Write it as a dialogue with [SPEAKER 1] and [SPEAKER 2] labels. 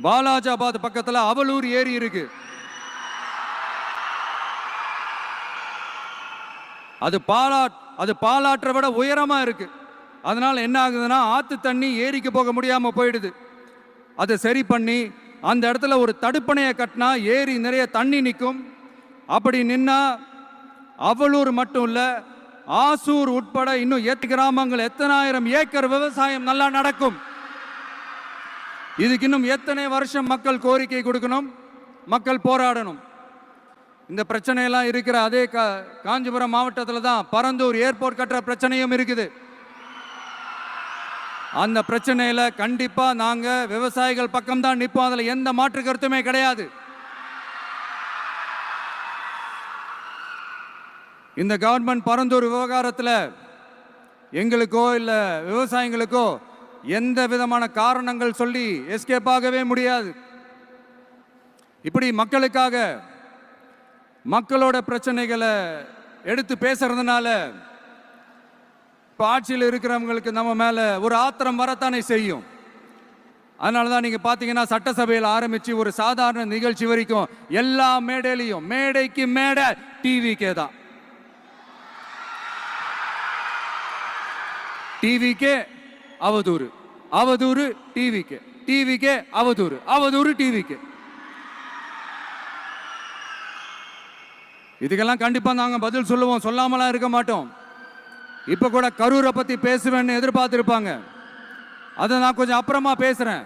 [SPEAKER 1] வாலாஜாபாத் பக்கத்துல அவலூர் ஏரி இருக்கு. அது பாலாற்றை விட உயரமா இருக்கு. அதனால என்ன ஆகுதுன்னா ஆத்து தண்ணி ஏரிக்கு போக முடியாம போயிடுது. அதை சரி பண்ணி அந்த இடத்துல ஒரு தடுப்பணையை கட்டினா ஏரி நிறைய தண்ணி நிற்கும். அப்படி நின்னா அவலூர் மட்டும் இல்ல, ஆசூர் உட்பட இன்னும் 8 கிராமங்கள், எத்தனாயிரம் ஏக்கர் விவசாயம் நல்லா நடக்கும். இதுக்கு இன்னும் எத்தனை வருஷம் மக்கள் கோரிக்கை கொடுக்கணும், மக்கள் போராடணும். இந்த பிரச்சனையெல்லாம் இருக்கிற அதே காஞ்சிபுரம் மாவட்டத்தில் தான் பரந்தூர் ஏர்போர்ட் கட்டுற பிரச்சனையும் இருக்குது. அந்த பிரச்சனையில கண்டிப்பா நாங்க விவசாயிகள் பக்கம் தான் நிற்போம். அதுல எந்த மாற்று கருத்துமே கிடையாது. இந்த கவர்மெண்ட் பரந்தூர் விவகாரத்தில் எங்களுக்கோ இல்ல விவசாயிகளுக்கோ எந்த விதமான காரணங்கள் சொல்லி எஸ்கேப் ஆகவே முடியாது. இப்படி மக்களுக்காக மக்களோட பிரச்சனைகளை எடுத்து பேசுறதுனால இப்போ ஆட்சியில் இருக்கிறவங்களுக்கு நம்ம மேல ஒரு ஆத்திரம் வரத்தானே செய்யும். அதனால தான் நீங்க பாத்தீங்கன்னா சட்டசபையில் ஆரம்பிச்சு ஒரு சாதாரண நிகழ்ச்சி வரைக்கும் எல்லா மேடையிலையும் மேடைக்கு மேடை டிவிக்கே தான். டிவிக்கே அவதூறு, அவதூறு டிவிக்கே, டிவிக்கே அவதூறு, அவதூறு டிவிக்கே. இதுக்கெல்லாம் கண்டிப்பா நாங்க பதில் சொல்லுவோம், சொல்லாமலாம் இருக்க மாட்டோம். இப்ப கூட கரூரை பத்தி பேசுவேன்னு எதிர்பார்த்திருப்பாங்க. அதை நான் கொஞ்சம் அப்புறமா பேசுறேன்.